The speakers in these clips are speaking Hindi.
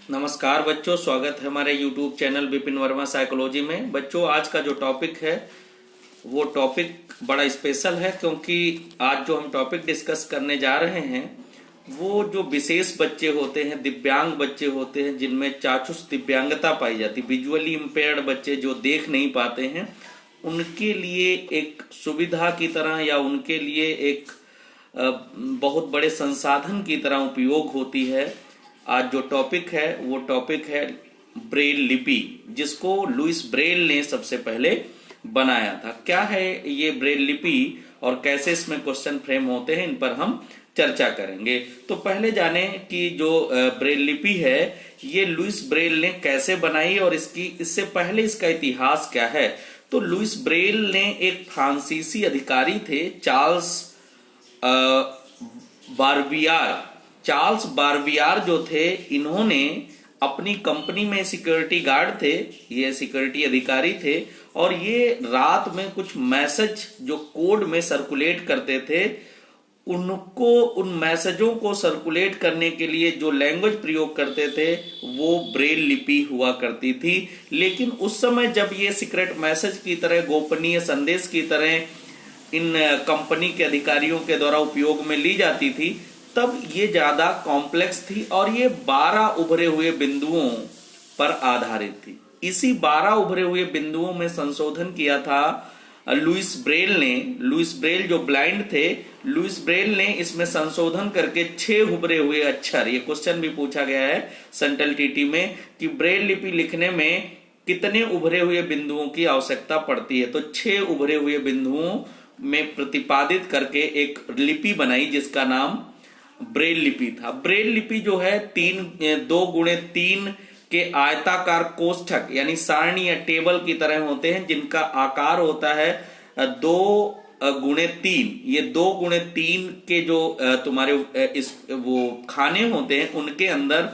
नमस्कार बच्चों, स्वागत है हमारे YouTube channel Vipin Verma psychology में। बच्चों, आज का जो टॉपिक है वो टॉपिक बड़ा स्पेशल है, क्योंकि आज जो हम टॉपिक डिस्कस करने जा रहे हैं वो जो विशेष बच्चे होते हैं, दिव्यांग बच्चे होते हैं, जिनमें चाक्षुष दिव्यांगता पाई जाती, विजुअली इम्पेयर्ड बच्चे जो देख नहीं पाते हैं, उनके लिए एक सुविधा की तरह या उनके लिए एक बहुत बड़े संसाधन की तरह उपयोग होती है। आज जो टॉपिक है वो टॉपिक है ब्रेल लिपि, जिसको लुइस ब्रेल ने सबसे पहले बनाया था। क्या है ये ब्रेल लिपि और कैसे इसमें क्वेश्चन फ्रेम होते हैं, इन पर हम चर्चा करेंगे। तो पहले जाने कि जो ब्रेल लिपि है ये लुइस ब्रेल ने कैसे बनाई और इससे पहले इसका इतिहास क्या है। तो लुइस ब्रेल ने एक फ्रांसीसी अधिकारी थे, चार्ल्स बारबियार जो थे, इन्होंने अपनी कंपनी में सिक्योरिटी गार्ड थे, ये सिक्योरिटी अधिकारी थे, और ये रात में कुछ मैसेज जो कोड में सर्कुलेट करते थे, उन मैसेजों को सर्कुलेट करने के लिए जो लैंग्वेज प्रयोग करते थे वो ब्रेल लिपि हुआ करती थी। लेकिन उस समय जब ये सीक्रेट मैसेज की तरह, गोपनीय संदेश की तरह इन कंपनी के अधिकारियों के द्वारा उपयोग में ली जाती थी, तब ये ज्यादा कॉम्प्लेक्स थी और ये 12 उभरे हुए बिंदुओं पर आधारित थी। इसी 12 उभरे हुए बिंदुओं में संशोधन किया था लुइस ब्रेल ने। लुइस ब्रेल जो ब्लाइंड थे, लुइस ब्रेल ने इसमें संशोधन करके 6 उभरे हुए अक्षर, ये क्वेश्चन भी पूछा गया है सेंट्रल टीटी में कि ब्रेल लिपि लिखने में कितने उभरे हुए बिंदुओं की आवश्यकता पड़ती है। तो 6 उभरे हुए बिंदुओं में प्रतिपादित करके एक लिपि बनाई जिसका नाम ब्रेल लिपि था। ब्रेल लिपि जो है 2x3 के आयताकार कोष्ठक यानी सारणी या टेबल की तरह होते हैं, जिनका आकार होता है 2x3। ये 2x3 के जो तुम्हारे वो खाने होते हैं, उनके अंदर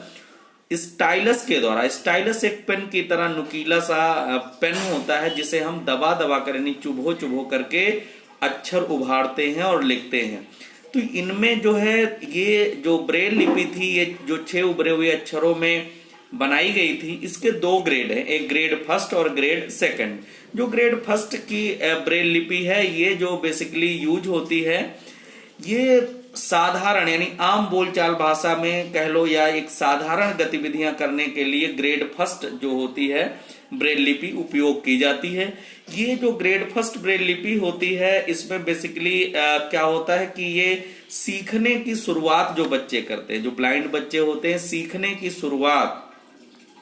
स्टाइलस के द्वारा, स्टाइलस एक पेन की तरह नुकीला सा पेन होता है, जिसे हम दबा दबा कर यानी चुभो चुभो करके अक्षर उभारते हैं और लिखते हैं। तो इनमें जो है ये जो ब्रेल लिपि थी, ये जो 6 उभरे हुए अक्षरों में बनाई गई थी, इसके 2 ग्रेड हैं, एक ग्रेड फर्स्ट और ग्रेड सेकंड। जो ग्रेड फर्स्ट की ब्रेल लिपि है, ये जो बेसिकली यूज होती है, ये साधारण यानी आम बोलचाल भाषा में कह लो या एक साधारण गतिविधियां करने के लिए ग्रेड फर्स्ट जो होती है ब्रेल लिपि उपयोग की जाती है। ये जो ग्रेड फर्स्ट ब्रेल लिपि होती है, इसमें बेसिकली क्या होता है कि ये सीखने की शुरुआत जो बच्चे करते हैं, जो ब्लाइंड बच्चे होते हैं, सीखने की शुरुआत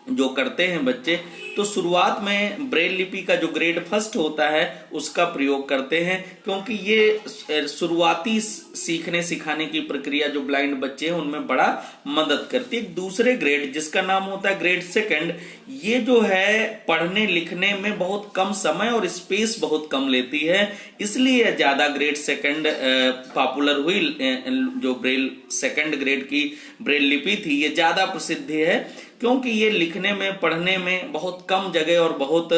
जो करते हैं बच्चे, तो शुरुआत में ब्रेल लिपि का जो ग्रेड फर्स्ट होता है उसका प्रयोग करते हैं, क्योंकि ये शुरुआती सीखने सिखाने की प्रक्रिया जो ब्लाइंड बच्चे हैं उनमें बड़ा मदद करती है। दूसरे ग्रेड जिसका नाम होता है ग्रेड सेकंड, ये जो है पढ़ने लिखने में बहुत कम समय और स्पेस बहुत कम लेती है, इसलिए ज्यादा ग्रेड सेकंड पॉपुलर हुई। जो ब्रेल सेकंड ग्रेड की ब्रेल लिपि थी, ये ज्यादा प्रसिद्ध है, क्योंकि ये लिखने में पढ़ने में बहुत कम जगह और बहुत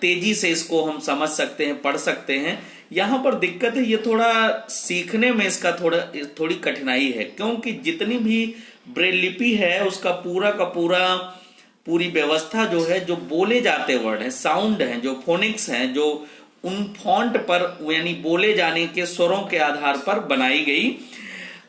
तेजी से इसको हम समझ सकते हैं, पढ़ सकते हैं। यहाँ पर दिक्कत है, ये थोड़ा सीखने में इसका थोड़ी कठिनाई है, क्योंकि जितनी भी ब्रेल लिपि है उसका पूरी व्यवस्था जो है, जो बोले जाते वर्ड है, साउंड है, जो फोनिक्स हैं, जो उन फॉन्ट पर यानी बोले जाने के स्वरों के आधार पर बनाई गई।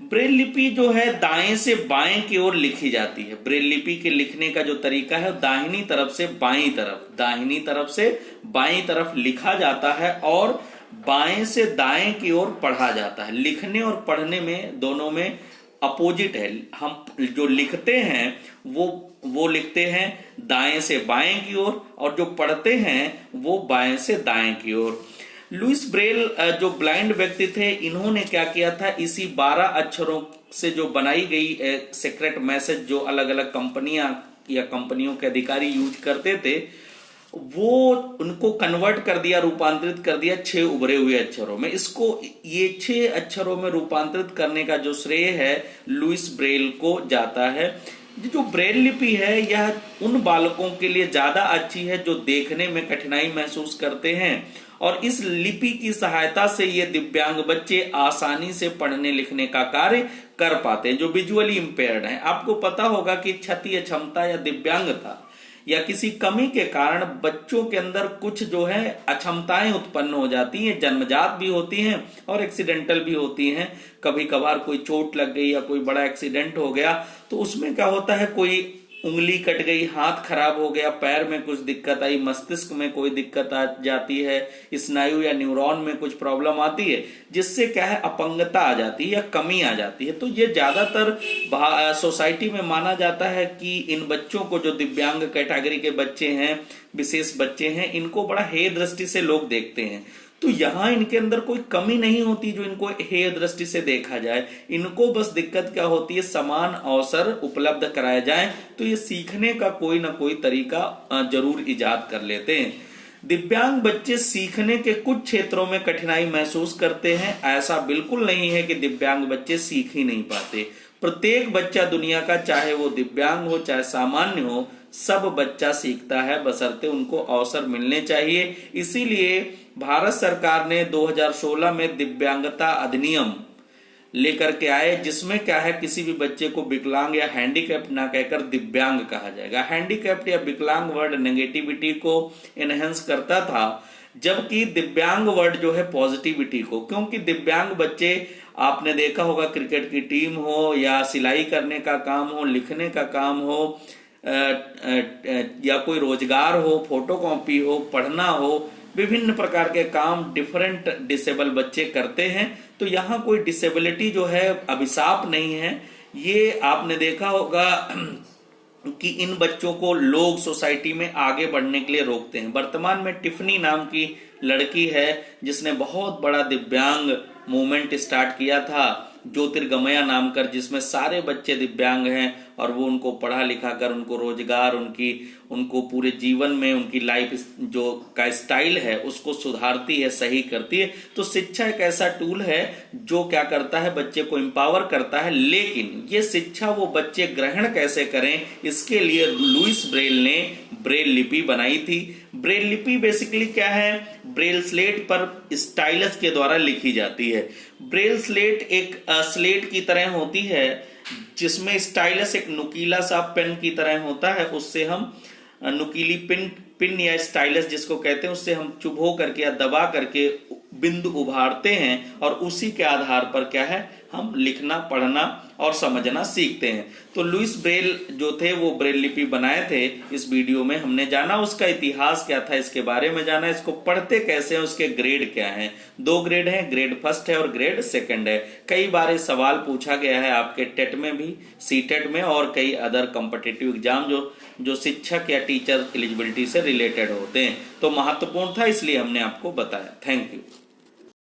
ब्रेल लिपि जो है दाएं से बाएं की ओर लिखी जाती है। ब्रेल लिपि के लिखने का जो तरीका है दाहिनी तरफ से बाईं तरफ, दाहिनी तरफ से बाईं तरफ लिखा जाता है और बाएं से दाएं की ओर पढ़ा जाता है। लिखने और पढ़ने में दोनों में अपोजिट है। हम जो लिखते हैं वो लिखते हैं दाएं से बाएं की ओर, और जो पढ़ते हैं वो बाएं से दाएं की ओर। लुइस ब्रेल जो ब्लाइंड व्यक्ति थे, इन्होंने क्या किया था, इसी 12 अक्षरों से जो बनाई गई सीक्रेट मैसेज जो अलग अलग कंपनियां या कंपनियों के अधिकारी यूज करते थे, वो उनको कन्वर्ट कर दिया, रूपांतरित कर दिया 6 उभरे हुए अक्षरों में। इसको ये 6 अक्षरों में रूपांतरित करने का जो श्रेय है लुइस ब्रेल को जाता है। ये जो ब्रेल लिपि है यह उन बालकों के लिए ज्यादा अच्छी है जो देखने में कठिनाई महसूस करते हैं, और इस लिपि की सहायता से ये दिव्यांग बच्चे आसानी से पढ़ने लिखने का कार्य कर पाते हैं जो विजुअली इंपेयर्ड हैं। आपको पता होगा कि क्षति, अक्षमता या दिव्यांगता या किसी कमी के कारण बच्चों के अंदर कुछ जो है अक्षमताएं उत्पन्न हो जाती हैं, जन्मजात भी होती हैं और एक्सीडेंटल भी होती हैं। कभी कभार कोई चोट लग गई या कोई बड़ा एक्सीडेंट हो गया तो उसमें क्या होता है, कोई उंगली कट गई, हाथ खराब हो गया, पैर में कुछ दिक्कत आई, मस्तिष्क में कोई दिक्कत आ जाती है, स्नायु या न्यूरॉन में कुछ प्रॉब्लम आती है, जिससे क्या है अपंगता आ जाती है या कमी आ जाती है। तो ये ज्यादातर सोसाइटी में माना जाता है कि इन बच्चों को, जो दिव्यांग कैटेगरी के बच्चे हैं, विशेष बच्चे हैं, इनको बड़ा हेय दृष्टि से लोग देखते हैं। तो यहाँ इनके अंदर कोई कमी नहीं होती जो इनको हेय दृष्टि से देखा जाए। इनको बस दिक्कत क्या होती है, समान अवसर उपलब्ध कराए जाए तो ये सीखने का कोई ना कोई तरीका जरूर इजाद कर लेते हैं। दिव्यांग बच्चे सीखने के कुछ क्षेत्रों में कठिनाई महसूस करते हैं। ऐसा बिल्कुल नहीं है कि दिव्यांग बच्चे सीख ही नहीं पाते। प्रत्येक बच्चा दुनिया का, चाहे वो दिव्यांग हो चाहे सामान्य हो, सब बच्चा सीखता है, बशर्ते उनको अवसर मिलने चाहिए। इसीलिए भारत सरकार ने 2016 में दिव्यांगता अधिनियम लेकर के आए, जिसमें क्या है, किसी भी बच्चे को विकलांग या हैंडीकैप्ड ना कहकर दिव्यांग कहा जाएगा। हैंडीकैप्ड या विकलांग वर्ड नेगेटिविटी को एनहेंस करता था, जबकि दिव्यांग वर्ड जो है पॉजिटिविटी को, क्योंकि दिव्यांग बच्चे, आपने देखा होगा, क्रिकेट की टीम हो या सिलाई करने का काम हो, लिखने का काम हो, या कोई रोजगार हो, फोटोकॉपी हो, पढ़ना हो, विभिन्न प्रकार के काम डिफरेंट डिसेबल बच्चे करते हैं। तो यहाँ कोई डिसेबिलिटी जो है अभिशाप नहीं है। ये आपने देखा होगा कि इन बच्चों को लोग सोसाइटी में आगे बढ़ने के लिए रोकते हैं। वर्तमान में टिफनी नाम की लड़की है जिसने बहुत बड़ा दिव्यांग मूवमेंट स्टार्ट किया था, ज्योतिर्गमया नाम कर, जिसमें सारे बच्चे दिव्यांग हैं और वो उनको पढ़ा लिखा कर उनको रोजगार, उनको पूरे जीवन में उनकी लाइफ जो का स्टाइल है उसको सुधारती है, सही करती है। तो शिक्षा एक ऐसा टूल है जो क्या करता है, बच्चे को एम्पावर करता है। लेकिन ये शिक्षा वो बच्चे ग्रहण कैसे करें, इसके लिए लुईस ब्रेल ने ब्रेल लिपि बनाई थी। ब्रेल लिपि बेसिकली क्या है, ब्रेल स्लेट पर स्टाइलस के द्वारा लिखी जाती है। ब्रेल स्लेट एक स्लेट की तरह होती है जिसमें स्टाइलस एक नुकीला सा पेन की तरह होता है। उससे हम नुकीली पिन या स्टाइलस जिसको कहते हैं, उससे हम चुभो करके या दबा करके बिंदु उभारते हैं और उसी के आधार पर क्या है, हम लिखना, पढ़ना और समझना सीखते हैं। तो लुईस ब्रेल जो थे वो ब्रेल लिपि बनाए थे। इस वीडियो में हमने जाना उसका इतिहास क्या था, इसके बारे में जाना, इसको पढ़ते कैसे हैं, उसके ग्रेड क्या हैं। 2 ग्रेड हैं, ग्रेड फर्स्ट है और ग्रेड सेकंड है। कई बार ये सवाल पूछा गया है आपके टेट में भी, सीटेट में और कई अदर कॉम्पिटिटिव एग्जाम जो शिक्षक या टीचर एलिजिबिलिटी से रिलेटेड होते हैं। तो महत्वपूर्ण था, इसलिए हमने आपको बताया। Thank you.